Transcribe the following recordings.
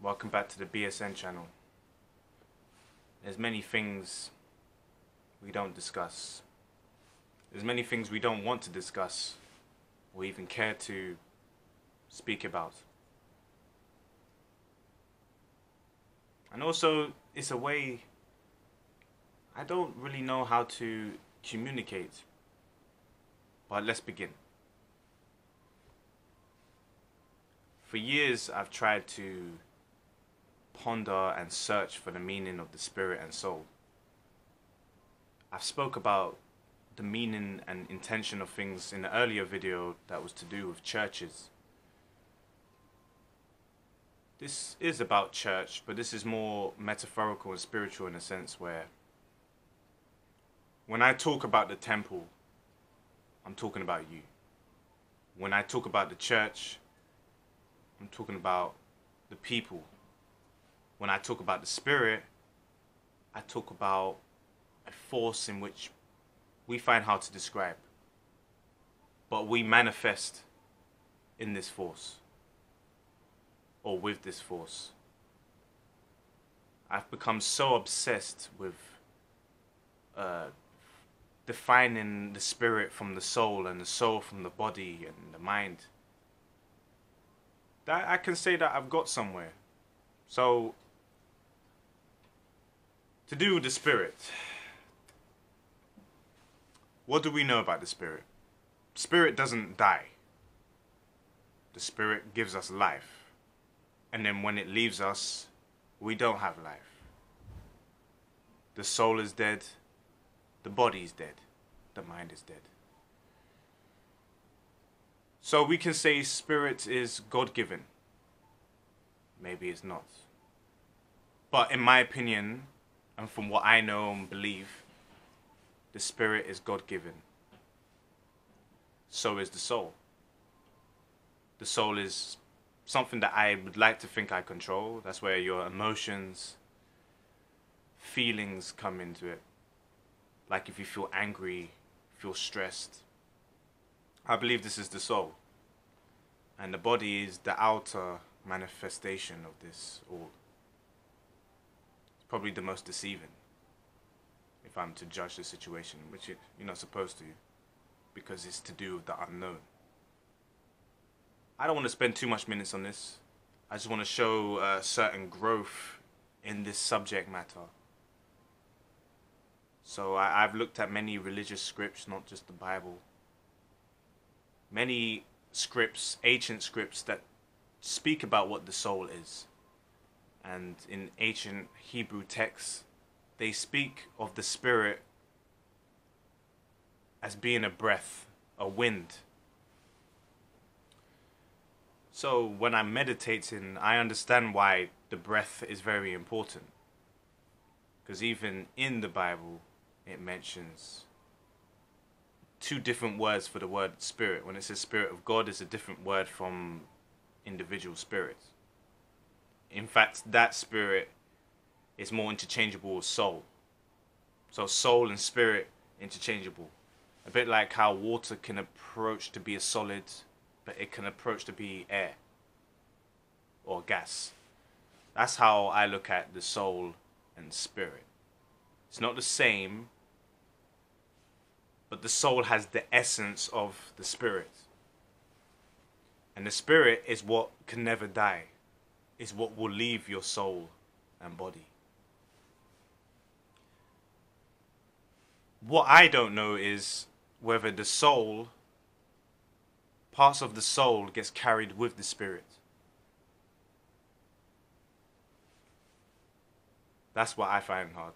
Welcome back to the BSN channel. There's many things we don't discuss. There's many things we don't want to discuss or even care to speak about. And also, it's a way I don't really know how to communicate. But let's begin. For years, I've tried to ponder and search for the meaning of the spirit and soul. I've spoke about the meaning and intention of things in the earlier video that was to do with churches. This is about church, but this is more metaphorical and spiritual in a sense where when I talk about the temple, I'm talking about you. When I talk about the church, I'm talking about the people. When I talk about the spirit, I talk about a force in which we find hard to describe. But we manifest in this force, or with this force. I've become so obsessed with defining the spirit from the soul and the soul from the body and the mind, that I can say that I've got somewhere. So, to do with the spirit, what do we know about the spirit? Spirit doesn't die. The spirit gives us life. And then when it leaves us, we don't have life. The soul is dead. The body is dead. The mind is dead. So we can say spirit is God-given. Maybe it's not. But in my opinion, and from what I know and believe, the spirit is God-given. So is the soul. The soul is something that I would like to think I control. That's where your emotions, feelings come into it. Like if you feel angry, feel stressed. I believe this is the soul. And the body is the outer manifestation of this all. It's probably the most deceiving, if I'm to judge the situation, which you're not supposed to, because it's to do with the unknown. I don't want to spend too much minutes on this. I just want to show a certain growth in this subject matter. So I've looked at many religious scripts, not just the Bible. Many scripts, ancient scripts that speak about what the soul is. And in ancient Hebrew texts, they speak of the spirit as being a breath, a wind. So when I'm meditating, I understand why the breath is very important. Because even in the Bible, it mentions two different words for the word spirit. When it says spirit of God, it's a different word from individual spirits. In fact, that spirit is more interchangeable with soul. So soul and spirit interchangeable. A bit like how water can approach to be a solid, but it can approach to be air or gas. That's how I look at the soul and spirit. It's not the same, but the soul has the essence of the spirit. And the spirit is what can never die. Is what will leave your soul and body. What I don't know is whether the soul, parts of the soul, gets carried with the spirit. That's what I find hard.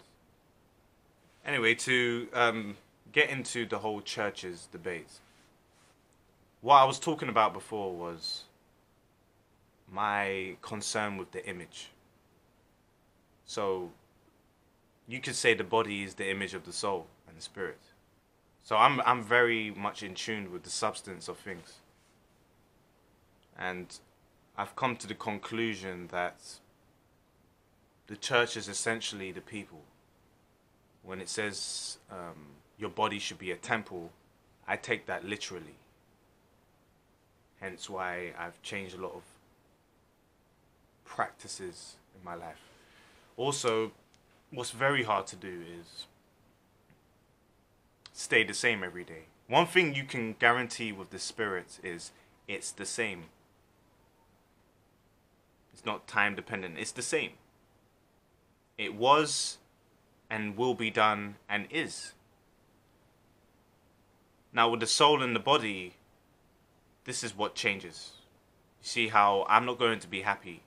Anyway, to get into the whole church's debate, what I was talking about before was my concern with the image. So you could say the body is the image of the soul and the spirit. So I'm very much in tune with the substance of things. And I've come to the conclusion that the church is essentially the people. When it says your body should be a temple, I take that literally. Hence why I've changed a lot of practices in my life. Also, what's very hard to do is stay the same every day. One thing you can guarantee with the Spirit is it's the same. It's not time dependent. It's the same. It was and will be done and is. Now with the soul and the body, this is what changes. You see how I'm not going to be happy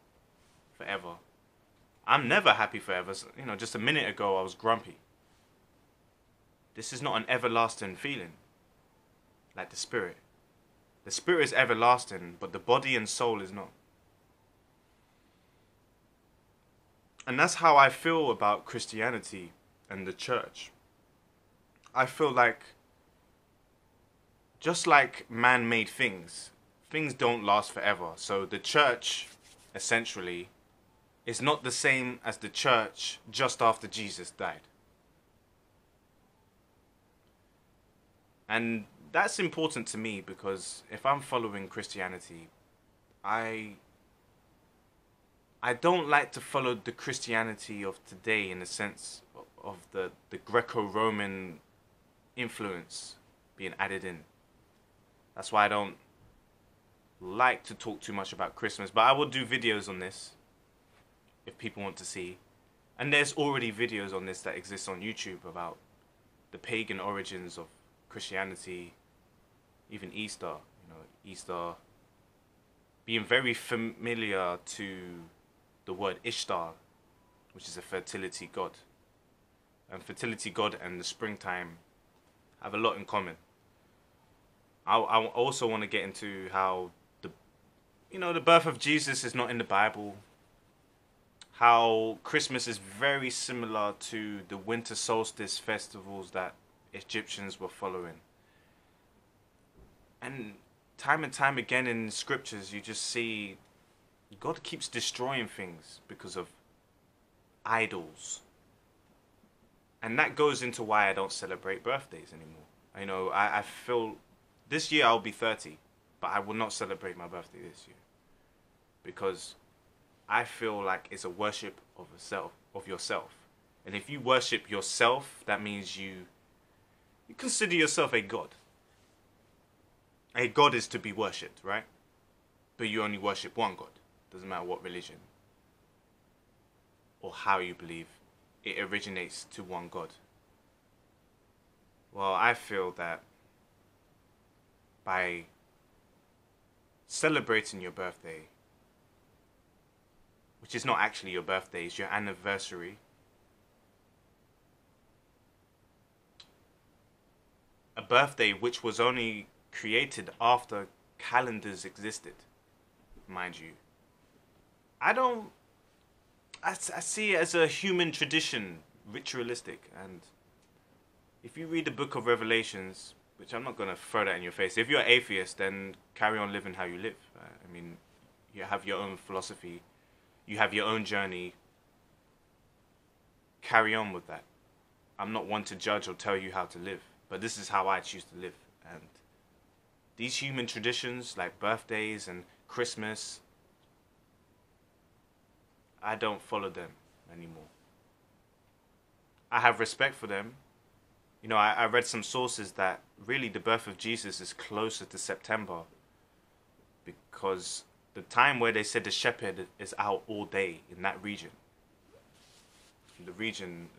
forever. I'm never happy forever. You know, just a minute ago I was grumpy. This is not an everlasting feeling like the Spirit. The Spirit is everlasting, but the body and soul is not. And that's how I feel about Christianity and the church. I feel like, just like man-made things, things don't last forever. So the church, essentially, is not the same as the church just after Jesus died. And that's important to me because if I'm following Christianity, I don't like to follow the Christianity of today in the sense of the Greco-Roman influence being added in. That's why I don't like to talk too much about Christmas, but I will do videos on this if people want to see. And there's already videos on this that exist on YouTube about the pagan origins of Christianity, even Easter, you know, Easter being very familiar to the word Ishtar, which is a fertility god. And fertility god and the springtime have a lot in common. I also want to get into how the birth of Jesus is not in the Bible. How Christmas is very similar to the winter solstice festivals that Egyptians were following. And time again in scriptures you just see God keeps destroying things because of idols. And that goes into why I don't celebrate birthdays anymore. You know, I feel this year I'll be 30, but I will not celebrate my birthday this year. Because I feel like it's a worship of yourself. And if you worship yourself, that means you consider yourself a god. A god is to be worshipped, right? But you only worship one God. Doesn't matter what religion or how you believe, it originates to one God. Well, I feel that by celebrating your birthday, which is not actually your birthday, it's your anniversary, a birthday which was only created after calendars existed, mind you. I see it as a human tradition, ritualistic, and if you read the book of Revelations, which I'm not going to throw that in your face, if you're atheist, then carry on living how you live. I mean, you have your own philosophy, you have your own journey, carry on with that. I'm not one to judge or tell you how to live, but this is how I choose to live. And these human traditions like birthdays and Christmas, I don't follow them anymore. I have respect for them. You know, I read some sources that really the birth of Jesus is closer to September because the time where they said the shepherd is out all day in that region. The region,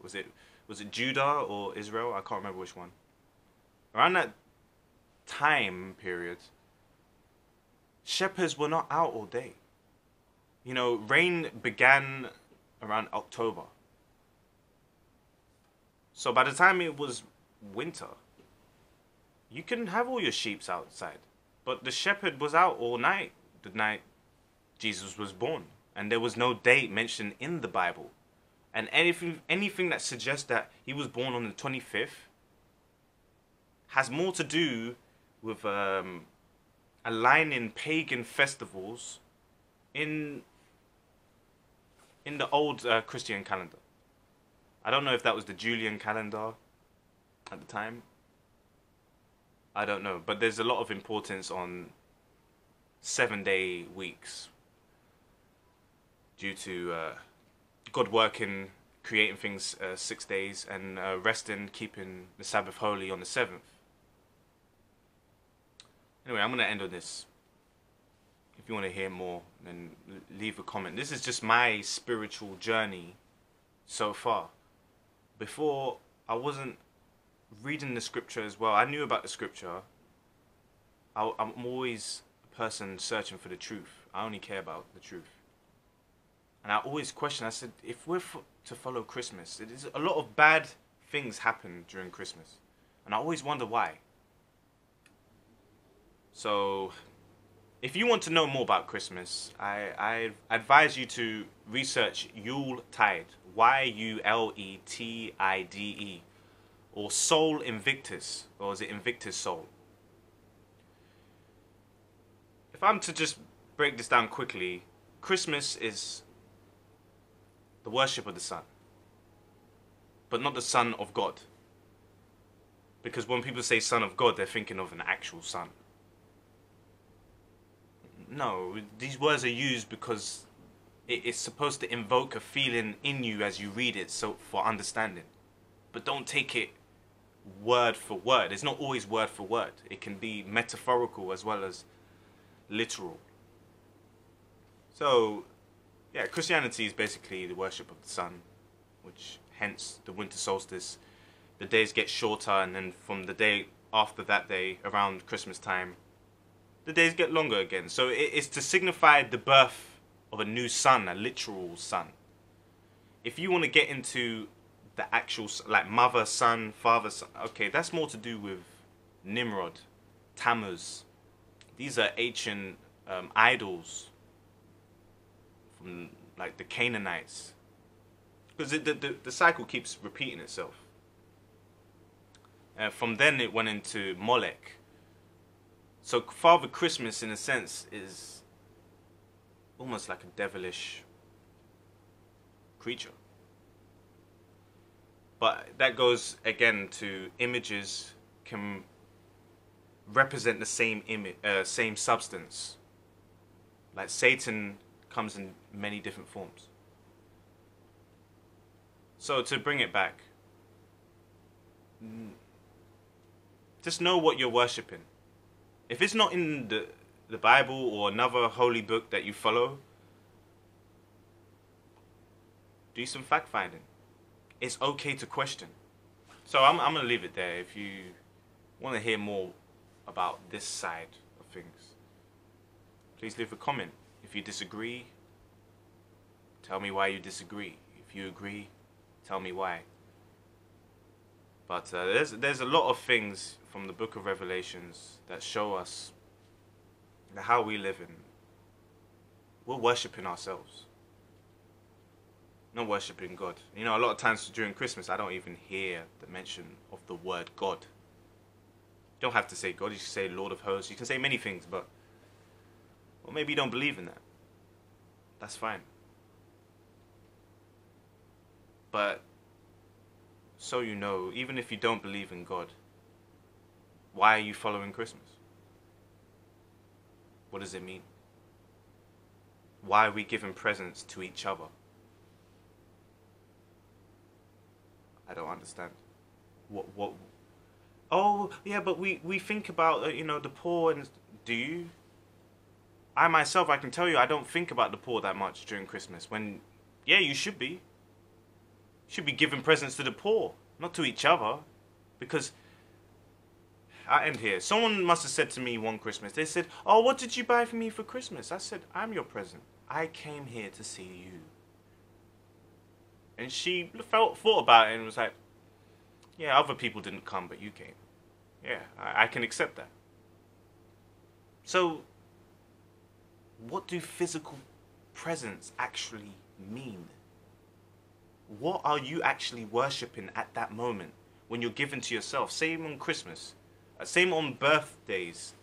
was it Judah or Israel? I can't remember which one. Around that time period, shepherds were not out all day. You know, rain began around October. So by the time it was winter, you can have all your sheep outside. But the shepherd was out all night, the night Jesus was born. And there was no date mentioned in the Bible. And anything that suggests that he was born on the 25th has more to do with aligning pagan festivals in the old Christian calendar. I don't know if that was the Julian calendar at the time. I don't know, but there's a lot of importance on 7-day weeks. due to God working, creating things 6 days, and resting, keeping the Sabbath holy on the seventh. Anyway, I'm going to end on this. If you want to hear more, then leave a comment. This is just my spiritual journey so far. Before, I wasn't reading the scripture as well. I knew about the scripture. I'm always a person searching for the truth. I only care about the truth. And I always question, I said, if we're to follow Christmas, it is a lot of bad things happen during Christmas. And I always wonder why. So, if you want to know more about Christmas, I advise you to research Yuletide, Yuletide, or Sol Invictus, or is it Invictus Sol? If I'm to just break this down quickly, Christmas is the worship of the sun, but not the Son of God. Because when people say Son of God, they're thinking of an actual son. No, these words are used because it's supposed to invoke a feeling in you as you read it, so for understanding. But don't take it word for word. It's not always word for word. It can be metaphorical as well as literal. So, yeah, Christianity is basically the worship of the sun, which hence the winter solstice. The days get shorter, and then from the day after that day, around Christmas time, the days get longer again. So it's to signify the birth of a new sun, a literal sun. If you want to get into the actual, like mother, son, father, son, okay, that's more to do with Nimrod, Tammuz. These are ancient idols from like the Canaanites. Because the cycle keeps repeating itself. From then it went into Molech. So Father Christmas, in a sense, is almost like a devilish creature. But that goes again to images can represent the same image, same substance. Like Satan comes in many different forms. So to bring it back, just know what you're worshipping. If it's not in the Bible or another holy book that you follow, do some fact finding. It's okay to question. So I'm going to leave it there. If you want to hear more about this side of things, please leave a comment. If you disagree, tell me why you disagree. If you agree, tell me why. But there's a lot of things from the book of Revelations that show us how we live in. We're worshipping ourselves, not worshipping God. You know, a lot of times during Christmas, I don't even hear the mention of the word God. You don't have to say God, you can say Lord of Hosts, you can say many things, but well, maybe you don't believe in that. That's fine. But so you know, even if you don't believe in God, why are you following Christmas? What does it mean? Why are we giving presents to each other? I don't understand. What? Oh, yeah, but we think about, you know, the poor, and do you? I myself, I can tell you, I don't think about the poor that much during Christmas. When, yeah, you should be. You should be giving presents to the poor, not to each other. Because, I end here. Someone must have said to me one Christmas, they said, oh, what did you buy for me for Christmas? I said, I'm your present. I came here to see you. And she thought about it and was like, yeah, other people didn't come, but you came. Yeah, I can accept that. So, what do physical presents actually mean? What are you actually worshipping at that moment when you're giving to yourself? Same on Christmas. Same on birthdays.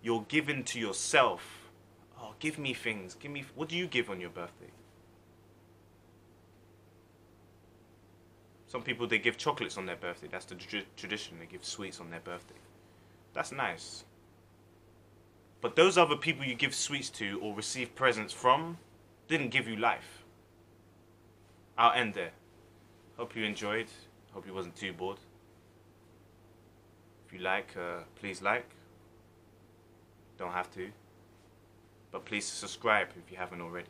You're giving to yourself. Oh, give me things. Give me. What do you give on your birthday? Some people, they give chocolates on their birthday. That's the tradition. They give sweets on their birthday. That's nice. But those other people you give sweets to or receive presents from, didn't give you life. I'll end there. Hope you enjoyed. Hope you wasn't too bored. If you like, please like. Don't have to. But please subscribe if you haven't already.